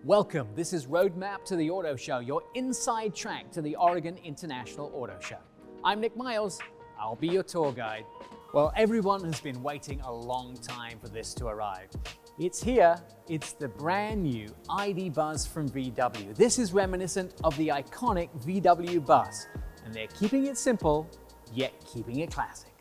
Welcome, this is Roadmap to the Auto Show, your inside track to the Oregon International Auto Show. I'm Nick Miles, I'll be your tour guide. Well, everyone has been waiting a long time for this to arrive. It's here, it's the brand new ID Buzz from VW. This is reminiscent of the iconic VW Bus, and they're keeping it simple, yet keeping it classic.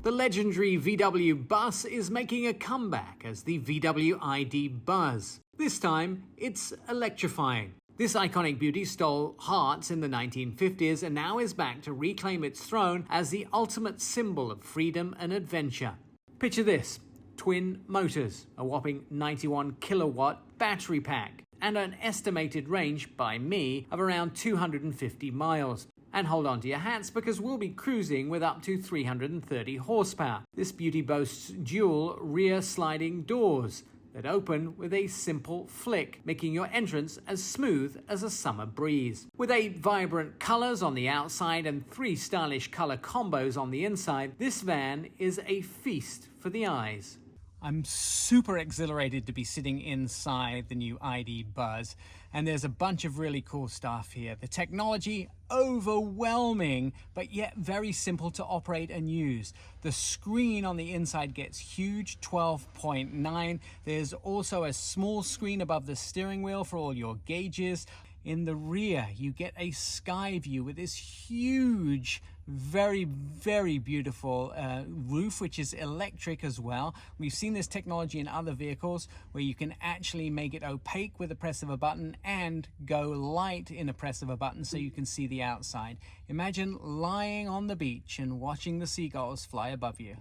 The legendary VW Bus is making a comeback as the VW ID Buzz. This time, it's electrifying. This iconic beauty stole hearts in the 1950s and now is back to reclaim its throne as the ultimate symbol of freedom and adventure. Picture this: twin motors, a whopping 91 kilowatt battery pack, and an estimated range by me of around 250 miles. And hold on to your hats because we'll be cruising with up to 330 horsepower. This beauty boasts dual rear sliding doors that open with a simple flick, making your entrance as smooth as a summer breeze. With 8 vibrant colors on the outside and 3 stylish color combos on the inside, this van is a feast for the eyes. I'm super exhilarated to be sitting inside the new ID Buzz, and there's a bunch of really cool stuff here. The technology, overwhelming, but yet very simple to operate and use. The screen on the inside gets huge, 12.9. There's also a small screen above the steering wheel for all your gauges. In the rear, you get a sky view with this huge, very, very beautiful roof, which is electric as well. We've seen this technology in other vehicles where you can actually make it opaque with the press of a button and go light in a press of a button so you can see the outside. Imagine lying on the beach and watching the seagulls fly above you.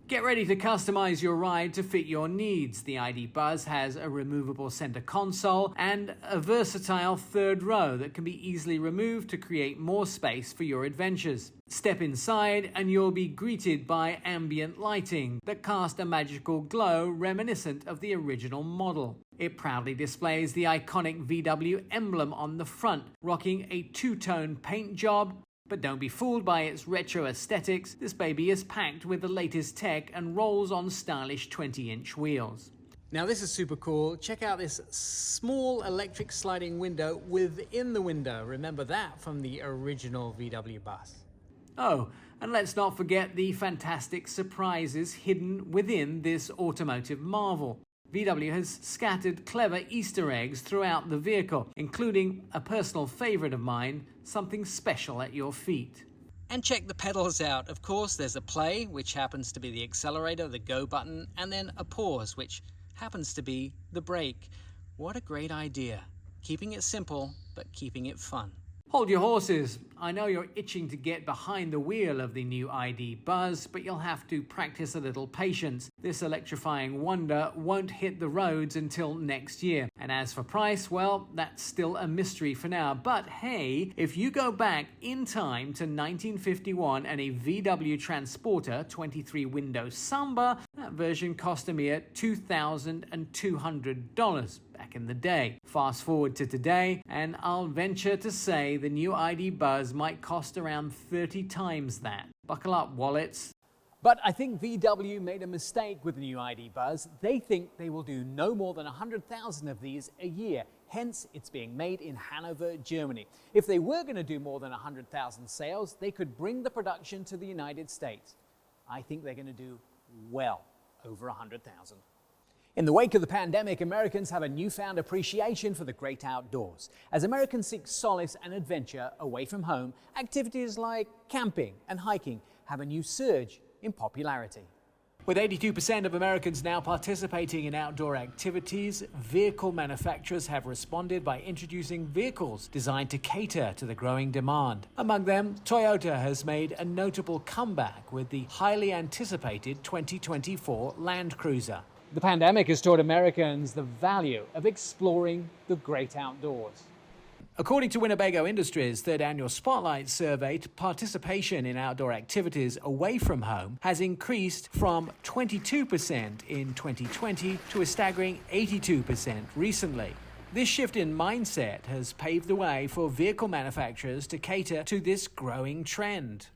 Get ready to customize your ride to fit your needs. The ID Buzz has a removable center console and a versatile third row that can be easily removed to create more space for your adventures. Step inside and you'll be greeted by ambient lighting that cast a magical glow reminiscent of the original model. It proudly displays the iconic VW emblem on the front, rocking a two-tone paint job. But don't be fooled by its retro aesthetics. This baby is packed with the latest tech and rolls on stylish 20-inch wheels. Now this is super cool. Check out this small electric sliding window within the window. Remember that from the original VW Bus. Oh, and let's not forget the fantastic surprises hidden within this automotive marvel. VW has scattered clever Easter eggs throughout the vehicle, including a personal favorite of mine, something special at your feet. And check the pedals out. Of course, there's a play, which happens to be the accelerator, the go button, and then a pause, which happens to be the brake. What a great idea. Keeping it simple, but keeping it fun. Hold your horses. I know you're itching to get behind the wheel of the new ID Buzz, but you'll have to practice a little patience. This electrifying wonder won't hit the roads until next year. And as for price, well, that's still a mystery for now. But hey, if you go back in time to 1951 and a VW Transporter 23-window Samba, that version cost a mere $2,200 back in the day. Fast forward to today, and I'll venture to say the new ID Buzz might cost around 30 times that. Buckle up, wallets. But I think VW made a mistake with the new ID Buzz. They think they will do no more than 100,000 of these a year. Hence, it's being made in Hanover, Germany. If they were going to do more than 100,000 sales, they could bring the production to the United States. I think they're going to do well over 100,000. In the wake of the pandemic, Americans have a newfound appreciation for the great outdoors. As Americans seek solace and adventure away from home, activities like camping and hiking have a new surge in popularity. With 82% of Americans now participating in outdoor activities, vehicle manufacturers have responded by introducing vehicles designed to cater to the growing demand. Among them, Toyota has made a notable comeback with the highly anticipated 2024 Land Cruiser. The pandemic has taught Americans the value of exploring the great outdoors. According to Winnebago Industries' third annual Spotlight survey, participation in outdoor activities away from home has increased from 22% in 2020 to a staggering 82% recently. This shift in mindset has paved the way for vehicle manufacturers to cater to this growing trend.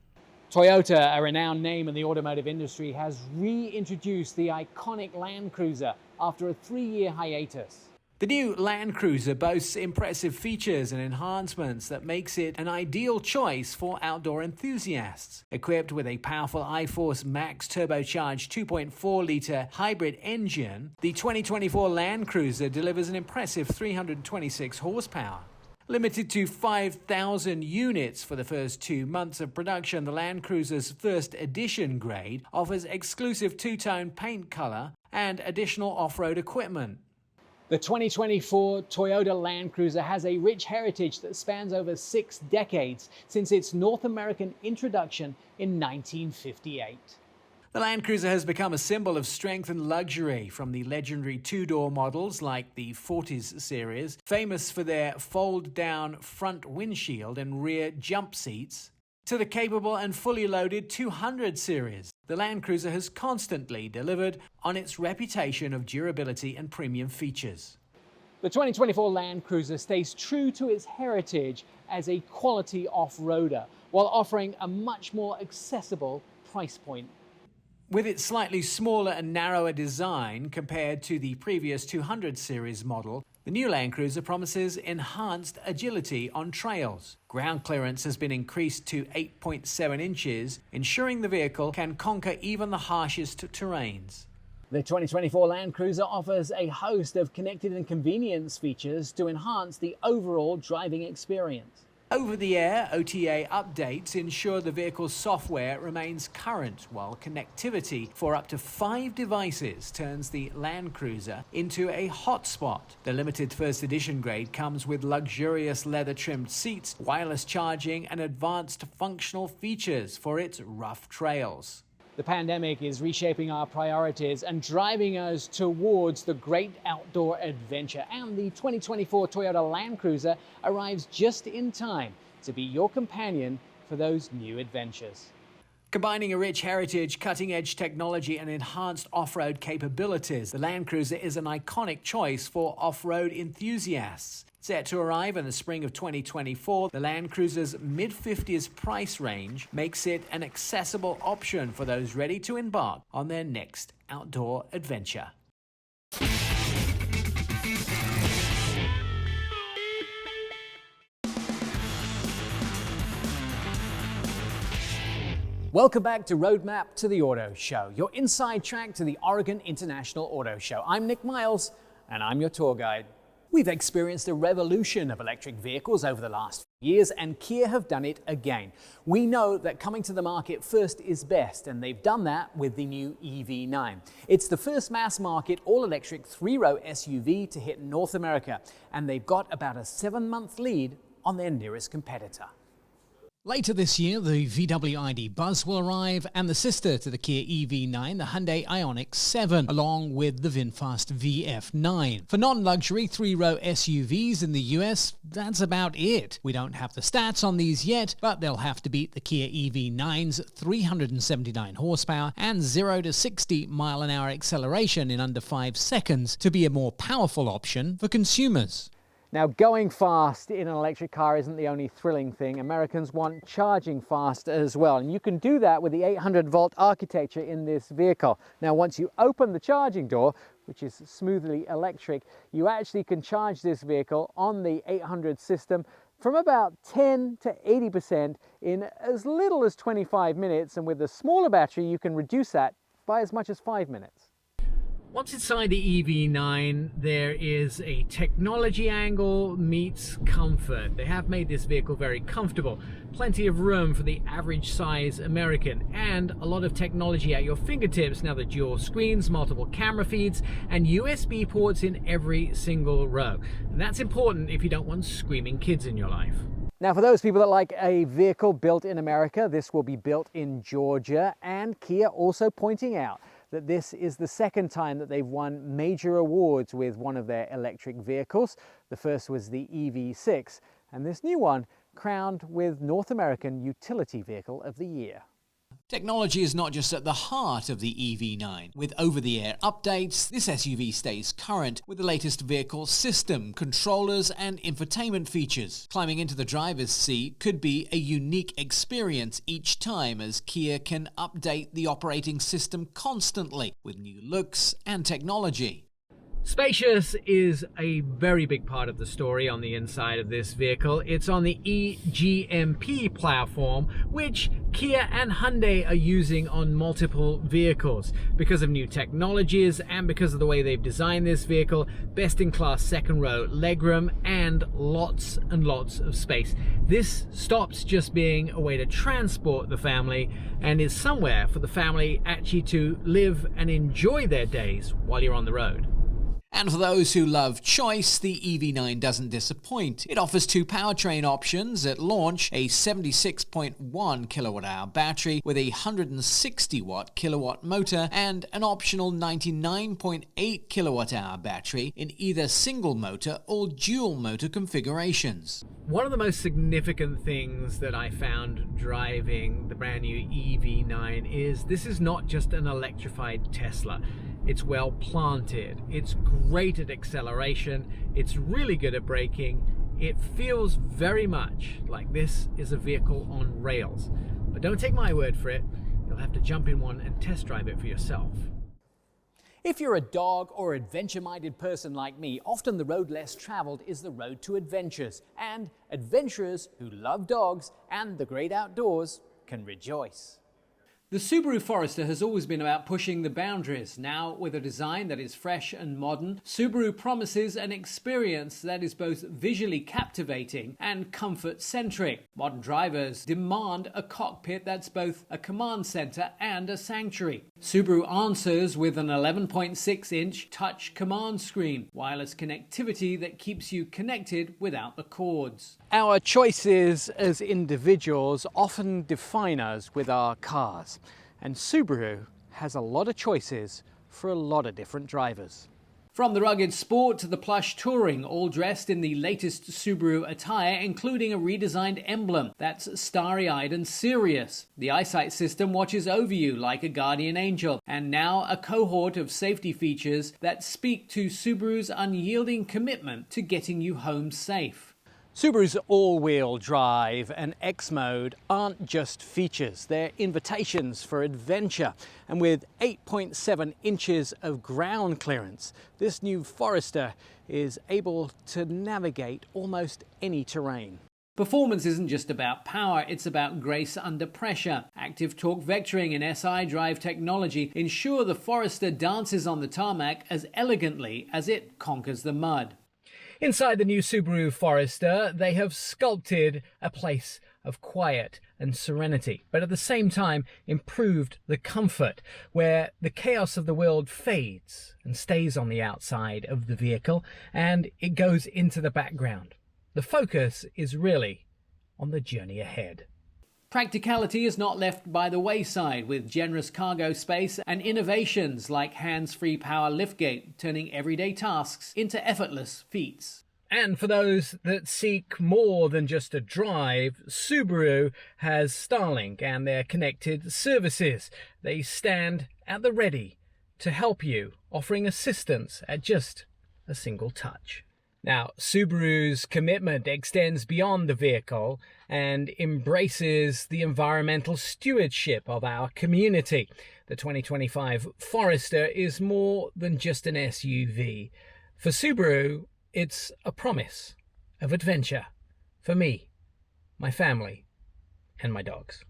Toyota, a renowned name in the automotive industry, has reintroduced the iconic Land Cruiser after a 3-year hiatus. The new Land Cruiser boasts impressive features and enhancements that makes it an ideal choice for outdoor enthusiasts. Equipped with a powerful iForce Max turbocharged 2.4-litre hybrid engine, the 2024 Land Cruiser delivers an impressive 326 horsepower. Limited to 5,000 units for the first 2 months of production, the Land Cruiser's first edition grade offers exclusive two-tone paint color and additional off-road equipment. The 2024 Toyota Land Cruiser has a rich heritage that spans over 6 decades since its North American introduction in 1958. The Land Cruiser has become a symbol of strength and luxury, from the legendary two-door models like the 40s series, famous for their fold-down front windshield and rear jump seats, to the capable and fully loaded 200 series. The Land Cruiser has constantly delivered on its reputation of durability and premium features. The 2024 Land Cruiser stays true to its heritage as a quality off-roader, while offering a much more accessible price point. With its slightly smaller and narrower design compared to the previous 200 series model, the new Land Cruiser promises enhanced agility on trails. Ground clearance has been increased to 8.7 inches, ensuring the vehicle can conquer even the harshest terrains. The 2024 Land Cruiser offers a host of connected and convenience features to enhance the overall driving experience. Over-the-air OTA updates ensure the vehicle's software remains current, while connectivity for up to 5 devices turns the Land Cruiser into a hotspot. The limited first edition grade comes with luxurious leather-trimmed seats, wireless charging, and advanced functional features for its rough trails. The pandemic is reshaping our priorities and driving us towards the great outdoor adventure, and the 2024 Toyota Land Cruiser arrives just in time to be your companion for those new adventures. Combining a rich heritage, cutting-edge technology, and enhanced off-road capabilities, the Land Cruiser is an iconic choice for off-road enthusiasts. Set to arrive in the spring of 2024, the Land Cruiser's mid-50s price range makes it an accessible option for those ready to embark on their next outdoor adventure. Welcome back to Roadmap to the Auto Show, your inside track to the Oregon International Auto Show. I'm Nick Miles, and I'm your tour guide. We've experienced a revolution of electric vehicles over the last few years, and Kia have done it again. We know that coming to the market first is best, and they've done that with the new EV9. It's the first mass-market all-electric 3-row SUV to hit North America, and they've got about a 7-month lead on their nearest competitor. Later this year, the VW ID Buzz will arrive, and the sister to the Kia EV9, the Hyundai Ioniq 7, along with the VinFast VF9. For non-luxury 3-row SUVs in the US, that's about it. We don't have the stats on these yet, but they'll have to beat the Kia EV9's 379 horsepower and 0 to 60 mile-an-hour acceleration in under 5 seconds to be a more powerful option for consumers. Now, going fast in an electric car isn't the only thrilling thing. Americans want charging fast as well, and you can do that with the 800-volt architecture in this vehicle. Now, once you open the charging door, which is smoothly electric, you actually can charge this vehicle on the 800 system from about 10 to 80% in as little as 25 minutes, and with a smaller battery, you can reduce that by as much as 5 minutes. Once inside the EV9, there is a technology angle meets comfort. They have made this vehicle very comfortable. Plenty of room for the average size American, and a lot of technology at your fingertips now, the dual screens, multiple camera feeds, and USB ports in every single row. And that's important if you don't want screaming kids in your life. Now, for those people that like a vehicle built in America, this will be built in Georgia, and Kia also pointing out that this is the second time that they've won major awards with one of their electric vehicles. The first was the EV6, and this new one crowned with North American Utility Vehicle of the Year. Technology is not just at the heart of the EV9. With over-the-air updates, this SUV stays current with the latest vehicle system, controllers, and infotainment features. Climbing into the driver's seat could be a unique experience each time, as Kia can update the operating system constantly with new looks and technology. Spacious is a very big part of the story on the inside of this vehicle. It's on the eGMP platform, which Kia and Hyundai are using on multiple vehicles. Because of new technologies and because of the way they've designed this vehicle, best-in-class second row legroom and lots and lots of space. This stops just being a way to transport the family and is somewhere for the family actually to live and enjoy their days while you're on the road. And for those who love choice, the EV9 doesn't disappoint. It offers two powertrain options at launch, a 76.1 kilowatt-hour battery with a 160-watt kilowatt motor and an optional 99.8 kilowatt-hour battery in either single motor or dual motor configurations. One of the most significant things that I found driving the brand new EV9 is this is not just an electrified Tesla. It's well planted, it's great at acceleration, it's really good at braking. It feels very much like this is a vehicle on rails. But don't take my word for it, you'll have to jump in one and test drive it for yourself. If you're a dog or adventure-minded person like me, often the road less traveled is the road to adventures. And adventurers who love dogs and the great outdoors can rejoice. The Subaru Forester has always been about pushing the boundaries. Now, with a design that is fresh and modern, Subaru promises an experience that is both visually captivating and comfort-centric. Modern drivers demand a cockpit that's both a command center and a sanctuary. Subaru answers with an 11.6-inch touch command screen, wireless connectivity that keeps you connected without the cords. Our choices as individuals often define us with our cars, and Subaru has a lot of choices for a lot of different drivers. From the rugged sport to the plush touring, all dressed in the latest Subaru attire, including a redesigned emblem that's starry-eyed and serious. The eyesight system watches over you like a guardian angel, and now a cohort of safety features that speak to Subaru's unyielding commitment to getting you home safe. Subaru's all-wheel drive and X-Mode aren't just features, they're invitations for adventure. And with 8.7 inches of ground clearance, this new Forester is able to navigate almost any terrain. Performance isn't just about power, it's about grace under pressure. Active torque vectoring and SI drive technology ensure the Forester dances on the tarmac as elegantly as it conquers the mud. Inside the new Subaru Forester, they have sculpted a place of quiet and serenity, but at the same time improved the comfort, where the chaos of the world fades and stays on the outside of the vehicle, and it goes into the background. The focus is really on the journey ahead. Practicality is not left by the wayside, with generous cargo space and innovations like hands-free power liftgate, turning everyday tasks into effortless feats. And for those that seek more than just a drive, Subaru has Starlink and their connected services. They stand at the ready to help you, offering assistance at just a single touch. Now, Subaru's commitment extends beyond the vehicle and embraces the environmental stewardship of our community. The 2025 Forester is more than just an SUV. For Subaru, it's a promise of adventure for me, my family, and my dogs.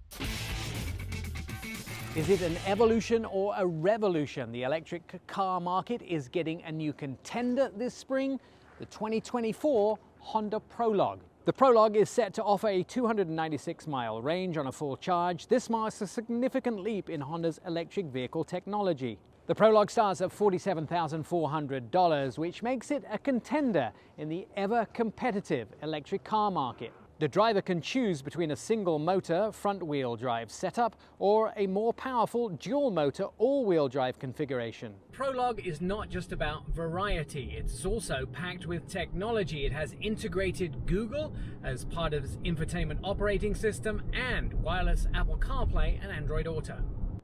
Is it an evolution or a revolution? The electric car market is getting a new contender this spring. The 2024 Honda Prologue. The Prologue is set to offer a 296-mile range on a full charge. This marks a significant leap in Honda's electric vehicle technology. The Prologue starts at $47,400, which makes it a contender in the ever-competitive electric car market. The driver can choose between a single-motor front-wheel drive setup or a more powerful dual-motor all-wheel drive configuration. Prologue is not just about variety, it's also packed with technology. It has integrated Google as part of its infotainment operating system and wireless Apple CarPlay and Android Auto.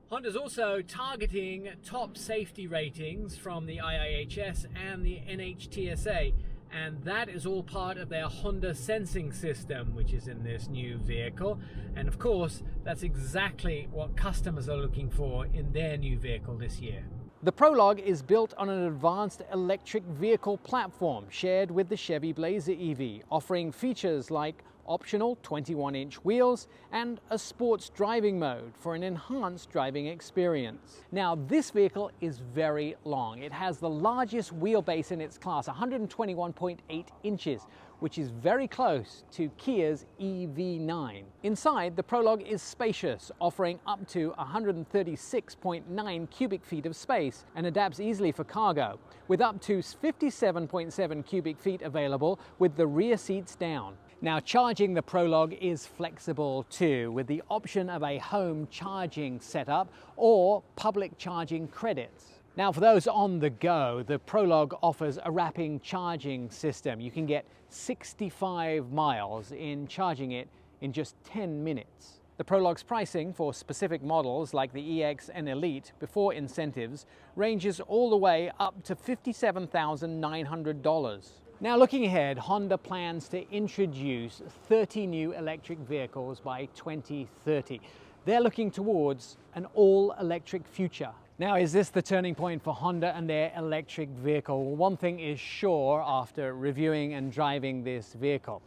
Honda's also targeting top safety ratings from the IIHS and the NHTSA, and that is all part of their Honda sensing system, which is in this new vehicle. And of course, that's exactly what customers are looking for in their new vehicle this year. The Prologue is built on an advanced electric vehicle platform shared with the Chevy Blazer EV, offering features like optional 21-inch wheels and a sports driving mode for an enhanced driving experience. Now, this vehicle is very long. It has the largest wheelbase in its class, 121.8 inches, which is very close to Kia's EV9. Inside, the Prologue is spacious, offering up to 136.9 cubic feet of space and adapts easily for cargo, with up to 57.7 cubic feet available with the rear seats down. Now, charging the Prologue is flexible too, with the option of a home charging setup or public charging credits. Now, for those on the go, the Prologue offers a rapid charging system. You can get 65 miles in charging it in just 10 minutes. The Prologue's pricing for specific models like the EX and Elite before incentives ranges all the way up to $57,900. Now, looking ahead, Honda plans to introduce 30 new electric vehicles by 2030. They're looking towards an all-electric future. Now, is this the turning point for Honda and their electric vehicle? Well, one thing is sure after reviewing and driving this vehicle.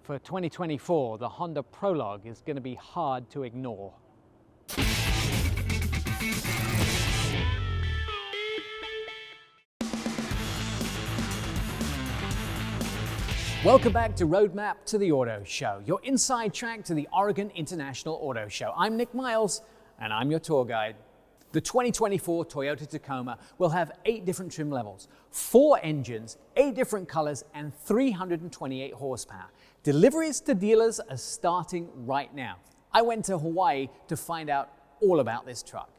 For 2024, the Honda Prologue is going to be hard to ignore. Welcome back to Roadmap to the Auto Show, your inside track to the Oregon International Auto Show. I'm Nick Miles, and I'm your tour guide. The 2024 Toyota Tacoma will have 8 different trim levels, 4 engines, 8 different colors, and 328 horsepower. Deliveries to dealers are starting right now. I went to Hawaii to find out all about this truck.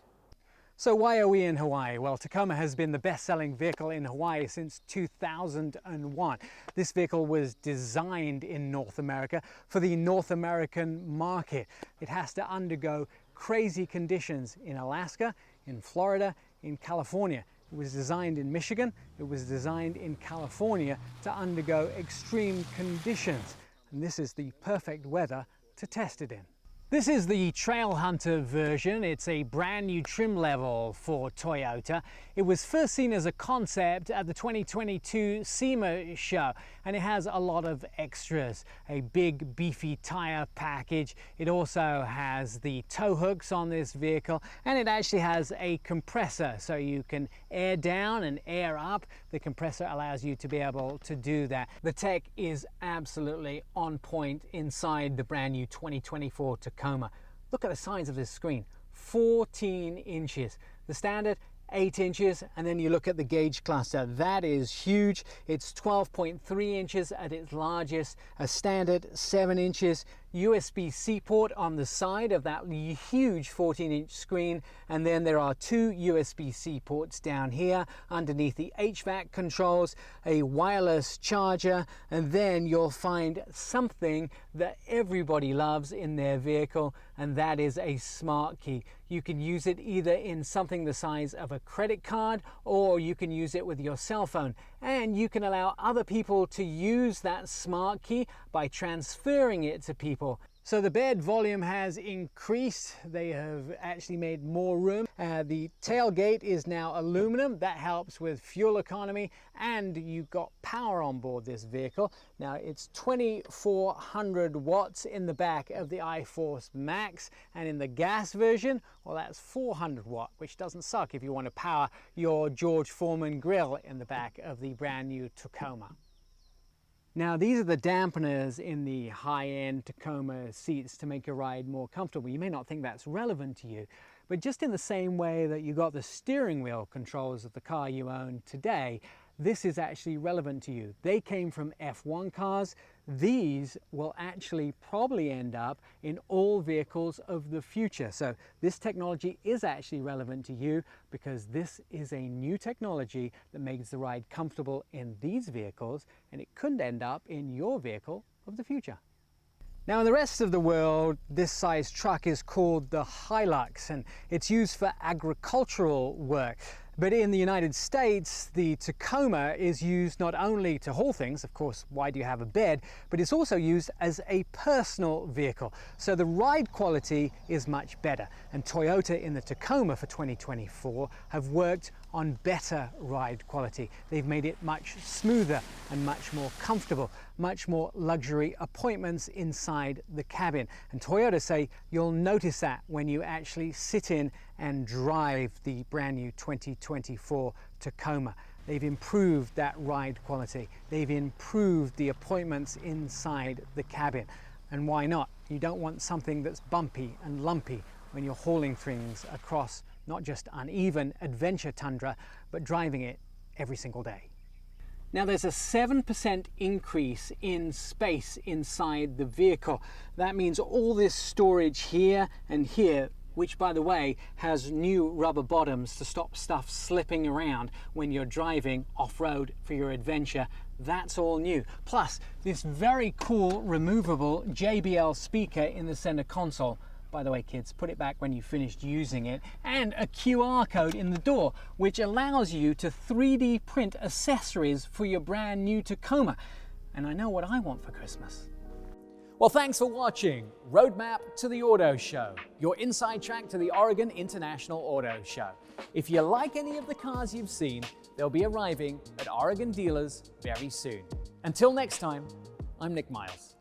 So why are we in Hawaii? Well, Tacoma has been the best-selling vehicle in Hawaii since 2001. This vehicle was designed in North America for the North American market. It has to undergo crazy conditions in Alaska, in Florida, in California. It was designed in Michigan. It was designed in California to undergo extreme conditions. And this is the perfect weather to test it in. This is the Trail Hunter version. It's a brand new trim level for Toyota. It was first seen as a concept at the 2022 SEMA show, and it has a lot of extras. A big beefy tire package. It also has the tow hooks on this vehicle, and it actually has a compressor so you can air down and air up. The compressor allows you to be able to do that. The tech is absolutely on point inside the brand new 2024 Tacoma. Look at the size of this screen, 14 inches. The standard, 8 inches, and then you look at the gauge cluster. That is huge. It's 12.3 inches at its largest, a standard 7 inches. USB-C port on the side of that huge 14-inch screen, and then there are 2 USB-C ports down here underneath the HVAC controls, a wireless charger, and then you'll find something that everybody loves in their vehicle, and that is a smart key. You can use it either in something the size of a credit card, or you can use it with your cell phone, and you can allow other people to use that smart key by transferring it to people. So the bed volume has increased. They have actually made more room. The tailgate is now aluminum. That helps with fuel economy, and you've got power on board this vehicle. Now it's 2400 watts in the back of the iForce Max, and in the gas version, well, that's 400 watt, which doesn't suck if you want to power your George Foreman grill in the back of the brand new Tacoma. Now, these are the dampeners in the high-end Tacoma seats to make your ride more comfortable. You may not think that's relevant to you, but just in the same way that you got the steering wheel controls of the car you own today, this is actually relevant to you. They came from F1 cars. These will actually probably end up in all vehicles of the future. So this technology is actually relevant to you because this is a new technology that makes the ride comfortable in these vehicles, and it could end up in your vehicle of the future. Now, in the rest of the world, this size truck is called the Hilux, and it's used for agricultural work. But in the United States, the Tacoma is used not only to haul things, of course, why do you have a bed, but it's also used as a personal vehicle. So the ride quality is much better. And Toyota in the Tacoma for 2024 have worked on better ride quality. They've made it much smoother and much more comfortable, much more luxury appointments inside the cabin. And Toyota say you'll notice that when you actually sit in and drive the brand new 2024 Tacoma. They've improved that ride quality. They've improved the appointments inside the cabin. And why not? You don't want something that's bumpy and lumpy when you're hauling things across not just uneven adventure tundra, but driving it every single day. Now there's a 7% increase in space inside the vehicle. That means all this storage here and here, which by the way has new rubber bottoms to stop stuff slipping around when you're driving off-road for your adventure, that's all new. Plus this very cool removable JBL speaker in the center console. By the way, kids, put it back when you've finished using it. And a QR code in the door, which allows you to 3D print accessories for your brand new Tacoma. And I know what I want for Christmas. Well, thanks for watching Roadmap to the Auto Show, your inside track to the Oregon International Auto Show. If you like any of the cars you've seen, they'll be arriving at Oregon dealers very soon. Until next time, I'm Nick Miles.